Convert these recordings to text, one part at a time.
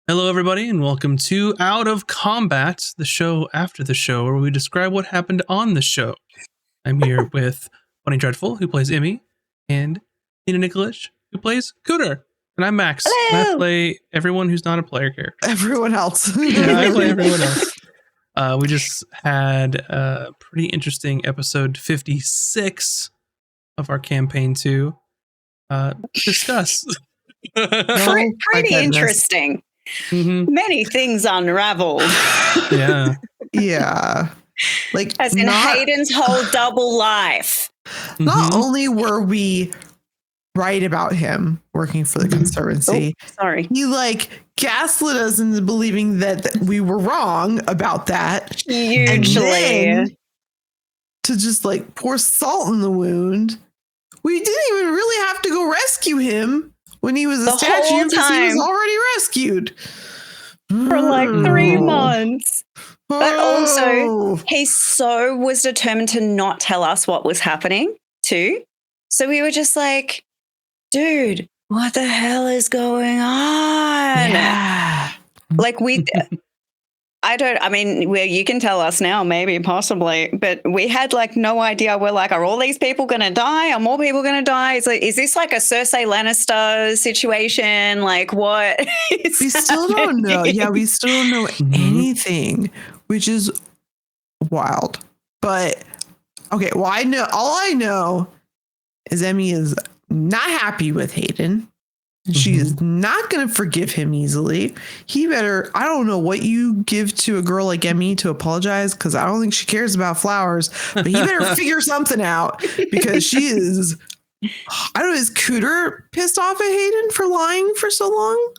Hello, everybody, and welcome to Out of Combat, the show after the show, where we describe what happened on the show. I'm here with Bunny Dreadful, who plays Emmy, and Nina Nikolic, who plays Cooter. And I'm Max, and I play everyone who's not a player character. Everyone else. Yeah, I play everyone else. We just had a pretty interesting episode 56 of our campaign to discuss. Pretty interesting. Mm-hmm. Many things unraveled. Yeah. Like, as in Hayden's whole double life. Not only were we right about him working for the Conservancy, he like gaslit us into believing that we were wrong about that. Hugely. To just like pour salt in the wound, we didn't even really have to go rescue him when he was a statue because he was already rescued for like 3 months. But also, he was determined to not tell us what was happening too. So we were just like, dude, what the hell is going on? Yeah. Like you can tell us now, maybe, possibly, but we had like no idea. We're like, are all these people going to die? Are more people going to die? It's like, is this like a Cersei Lannister situation? Like what? We still don't know. Yeah, we still don't know anything, which is wild. But okay, well, all I know is Emmy is not happy with Hayden. She is not going to forgive him easily. He better, I don't know what you give to a girl like Emmy to apologize, because I don't think she cares about flowers, but he better figure something out, because she is, I don't know, is Cooter pissed off at Hayden for lying for so long?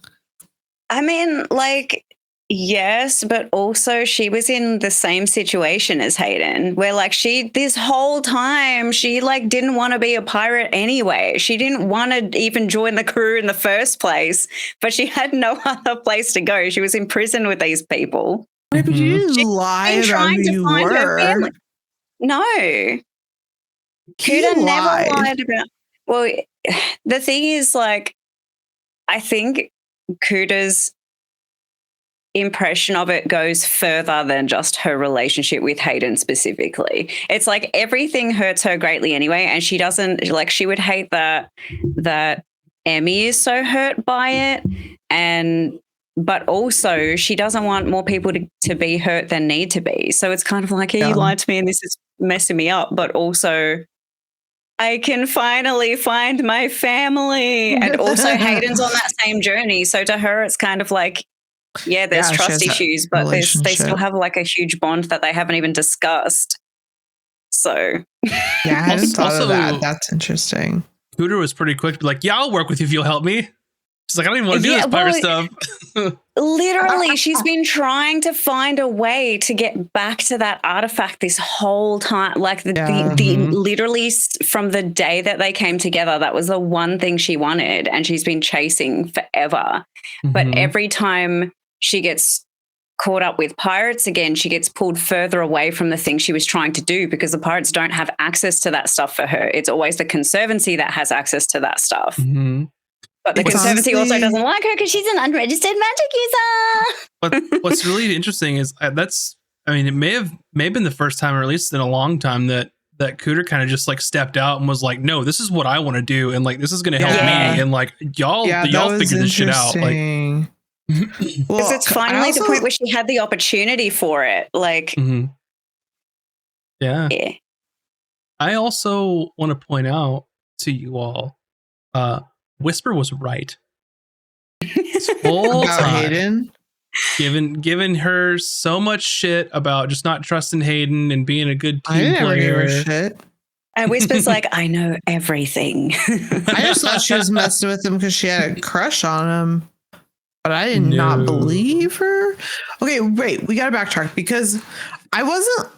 I mean, like, yes, but also she was in the same situation as Hayden, where like this whole time she like didn't want to be a pirate anyway. She didn't want to even join the crew in the first place, but she had no other place to go. She was in prison with these people. Right, but you didn't lie about who you were. No. Cooter never lied about. Well, the thing is, like, I think Cooter's impression of it goes further than just her relationship with Hayden specifically. It's like everything hurts her greatly anyway, and she doesn't like, she would hate that Emmy is so hurt by it, but also she doesn't want more people to be hurt than need to be. So it's kind of like, hey, you lied to me and this is messing me up, but also I can finally find my family. And also Hayden's on that same journey. So to her, it's kind of like, yeah, there's trust issues, but they still have like a huge bond that they haven't even discussed. So yeah, I hadn't thought of that. That's interesting. Cooter was pretty quick to be like, yeah, I'll work with you if you'll help me. She's like, I don't even want to do this pirate stuff. Literally, she's been trying to find a way to get back to that artifact this whole time. Like literally from the day that they came together, that was the one thing she wanted, and she's been chasing forever. But every time she gets caught up with pirates again, she gets pulled further away from the thing she was trying to do, because the pirates don't have access to that stuff for her. It's always the Conservancy that has access to that stuff. But the Conservancy also doesn't like her because she's an unregistered magic user. But what's really interesting is it may have been the first time, or at least in a long time, that Cooter kind of just like stepped out and was like, no, this is what I want to do, and like this is going to help me, and like y'all figure this shit out. Like, because it's finally the point where she had the opportunity for it. Like, yeah. I also want to point out to you all, Whisper was right. This whole time, Hayden, giving her so much shit about just not trusting Hayden and being a good team player. Shit. And Whisper's like, I know everything. I just thought she was messing with him because she had a crush on him, but I did not believe her. Okay, wait, we got to backtrack, because I wasn't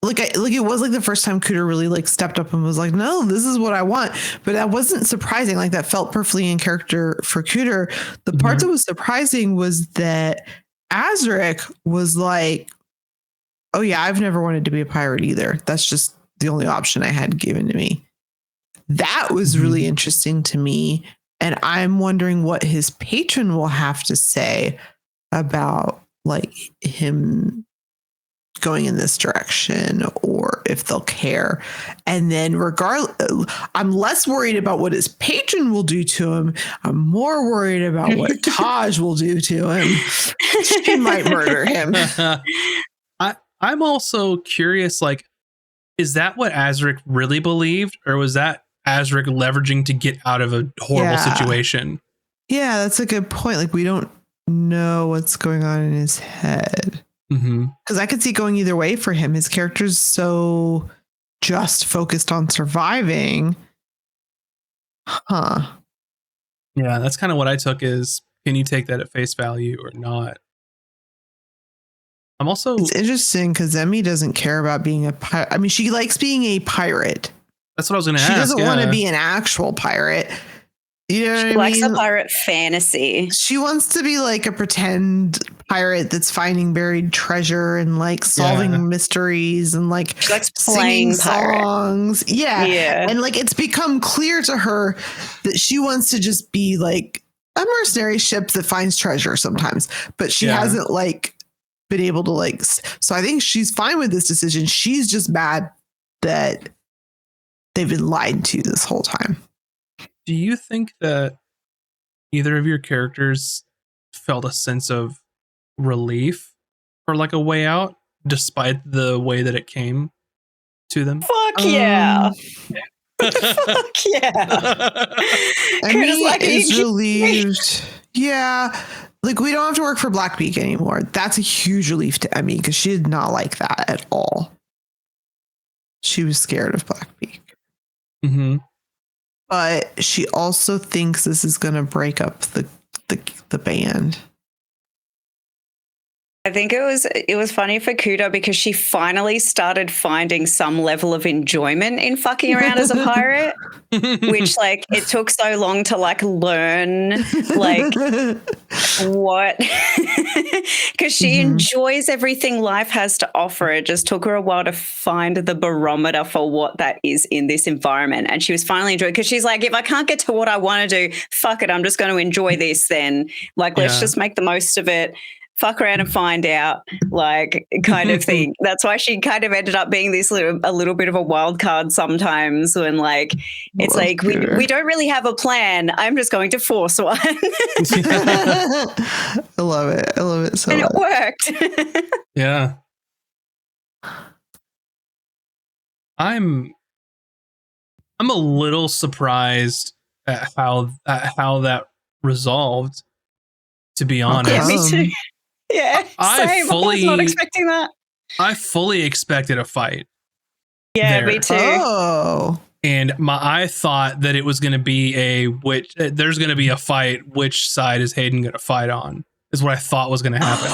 it was like the first time Cooter really like stepped up and was like, no, this is what I want. But that wasn't surprising. Like, that felt perfectly in character for Cooter. The part that was surprising was that Azric was like, oh yeah, I've never wanted to be a pirate either. That's just the only option I had given to me. That was really interesting to me. And I'm wondering what his patron will have to say about like him going in this direction, or if they'll care. And then I'm less worried about what his patron will do to him. I'm more worried about what Taj will do to him. She might murder him. I'm also curious, like, is that what Azric really believed, or was that Azric leveraging to get out of a horrible situation? Yeah, that's a good point. Like, we don't know what's going on in his head. Because I could see going either way for him. His character's so just focused on surviving. Huh. Yeah, that's kind of what I took is, can you take that at face value or not? It's interesting because Emmy doesn't care about being a pirate. I mean, she likes being a pirate. That's what I was going to ask. She doesn't want to be an actual pirate. You know what I mean? She likes a pirate fantasy. She wants to be like a pretend pirate that's finding buried treasure and like solving mysteries and like she likes playing songs. Yeah. And like it's become clear to her that she wants to just be like a mercenary ship that finds treasure sometimes, but she hasn't like been able to like. So I think she's fine with this decision. She's just mad that they've been lied to this whole time. Do you think that either of your characters felt a sense of relief for like a way out, despite the way that it came to them? Fuck yeah. Fuck yeah. Emmy is relieved. Yeah. Like, we don't have to work for Blackbeak anymore. That's a huge relief to Emmy because she did not like that at all. She was scared of Blackbeak. But she also thinks this is going to break up the band. I think it was funny for Kudo because she finally started finding some level of enjoyment in fucking around as a pirate, which like it took so long to like learn like what, because she enjoys everything life has to offer. It just took her a while to find the barometer for what that is in this environment. And she was finally enjoying, because she's like, if I can't get to what I want to do, fuck it, I'm just going to enjoy this then. Like, let's just make the most of it. Fuck around and find out, like, kind of thing. That's why she kind of ended up being a little bit of a wild card sometimes when, like, it's like, we don't really have a plan. I'm just going to force one. I love it. I love it so much. And it worked. Yeah. I'm a little surprised at how that resolved, to be honest. Yeah, me too. Yeah, I was not expecting that. I fully expected a fight. Yeah, me too. Oh. And I thought that it was going to be there's going to be a fight. Which side is Hayden going to fight on? Is what I thought was going to happen.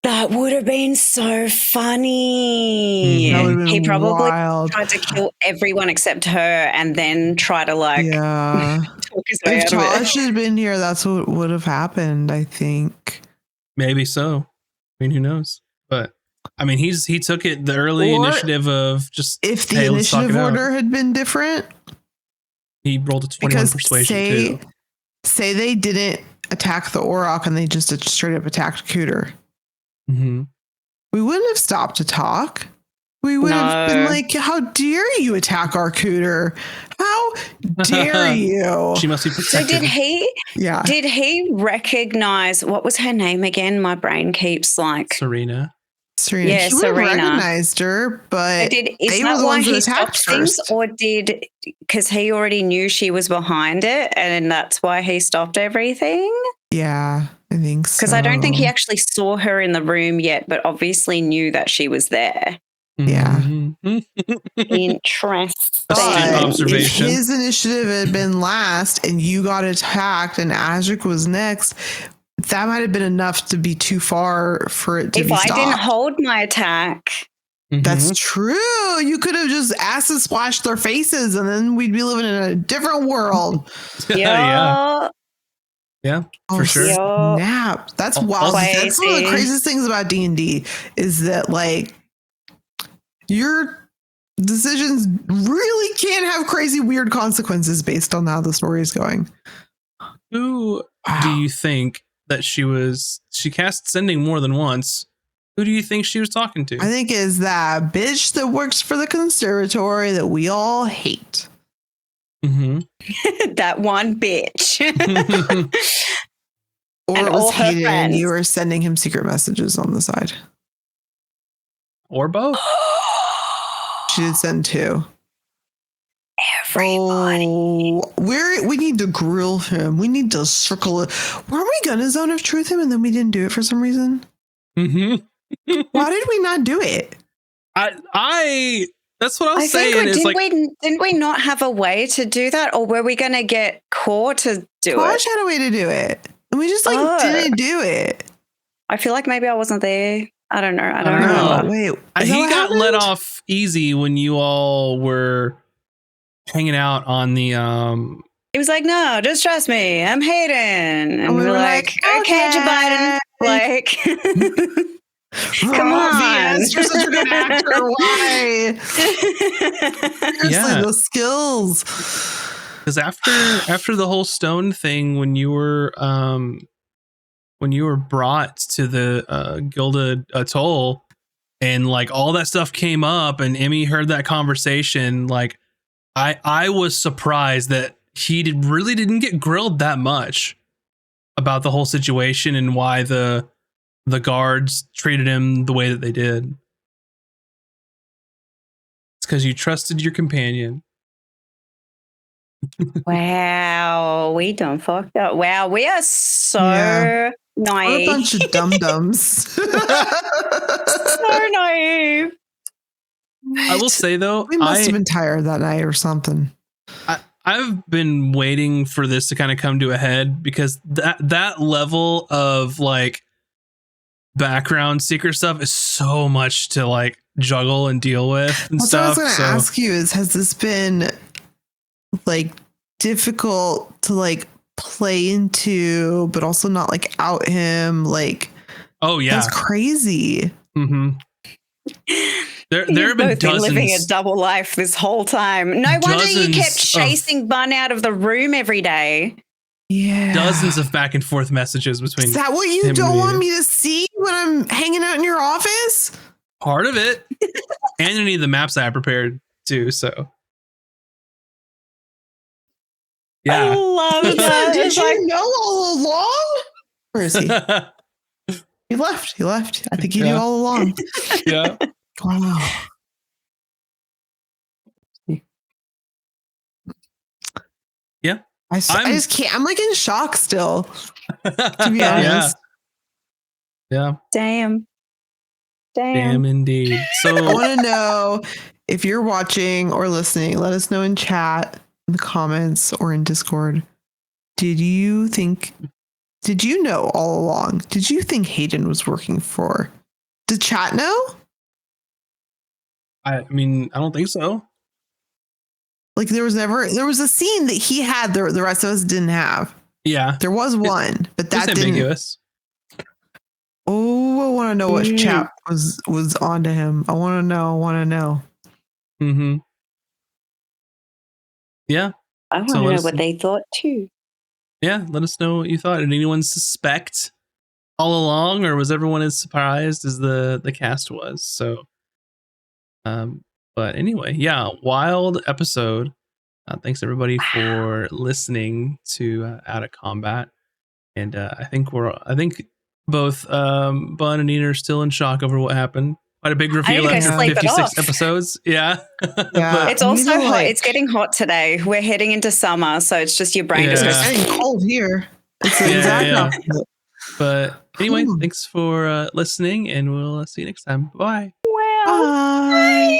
That would have been so funny. He probably tried to kill everyone except her and then try to like talk his way out of it. If Tosh had been here, that's what would have happened, I think. Maybe so. I mean, who knows? But I mean, he took it the early initiative of just, if the initiative order had been different. He rolled a 21 persuasion too. Say they didn't attack the Auroch and they just straight up attacked Cooter. We wouldn't have stopped to talk. We would have been like, how dare you attack our Cooter? How dare you? She must be protected. So did he recognize, what was her name again? My brain keeps like Serena. Yeah, he would have recognized her, but is that why he stopped things, or because he already knew she was behind it and that's why he stopped everything? Yeah, I think so. Because I don't think he actually saw her in the room yet, but obviously knew that she was there. Yeah. Interesting. Observation. If his initiative had been last and you got attacked and Azric was next, that might have been enough to be too far for it to be stopped. If I didn't hold my attack. That's true. You could have just acid splashed their faces and then we'd be living in a different world. Yeah, for sure. Snap. That's wild. That's one of the craziest things about D&D is that like your decisions really can have crazy weird consequences based on how the story is going. Who do you think that she cast sending more than once? Who do you think she was talking to? I think is that bitch that works for the conservatory that we all hate. Mm-hmm. That one bitch. Or and it was all her Hayden and friends. you were sending him secret messages on the side. Or both. She did send 2. Everybody. Oh, we need to grill him. We need to circle it. Weren't we gonna zone of truth him and then we didn't do it for some reason? Mm-hmm. Why did we not do it? I that's what I was saying. Didn't we not have a way to do that, or were we going to get Core to do Tosh it? had a way to do it, and we just didn't do it. I feel like maybe I wasn't there. I don't know. I don't know. remember. Wait, he got let off easy when you all were hanging out on the He was like, "No, just trust me. I'm Hayden," and we were like, "Okay, Joe Biden." Like, come on, you're such a good actor. Why? Seriously, the skills. Because after the whole stone thing, when you were brought to the Gilded Atoll, and like all that stuff came up, and Emmy heard that conversation, like I was surprised that he really didn't get grilled that much about the whole situation and why the guards treated him the way that they did. It's because you trusted your companion. Wow, we done fucked up. Wow, we are so naive. We're a bunch of dum-dums. So naive. I will say though, we must have been tired that night or something. I've been waiting for this to kind of come to a head, because that level of like background secret stuff is so much to like juggle and deal with and stuff. What I was going to ask you is, has this been like difficult to like play into, but also not like out him? Like, oh yeah, that's crazy. Mm-hmm. There have been dozens. Living a double life this whole time. No wonder you kept chasing Bun out of the room every day. Yeah, dozens of back and forth messages between. Is that what you don't want me to see when I'm hanging out in your office? Part of it, and any of the maps I prepared too. So, yeah, I love that. Did you know all along? Where is he? He left. I think he knew all along. Yeah. Wow. Yeah. I just can't. I'm like in shock still, to be honest. Yeah. Damn indeed. So I want to know, if you're watching or listening, let us know in chat, in the comments, or in Discord. Did you know all along? Did you think Hayden was working for? Did chat know? I mean, I don't think so. Like there was a scene that he had the rest of us didn't have. Yeah. There was one, but that didn't. Ambiguous. Oh, I want to know what chat was on to him. I want to know. Mm-hmm. Yeah. I want to know what they thought too. Yeah, let us know what you thought. Did anyone suspect all along, or was everyone as surprised as the cast was? So, but anyway, yeah, wild episode. Thanks everybody for listening to Out of Combat, and I think both Bun and Nina are still in shock over what happened. Quite a big reveal after 56 episodes. Yeah. It's also hot. It's getting hot today. We're heading into summer, so it's just your brain just goes. It's getting cold here. It's exactly. But anyway, thanks for listening, and we'll see you next time. Bye. Well, bye.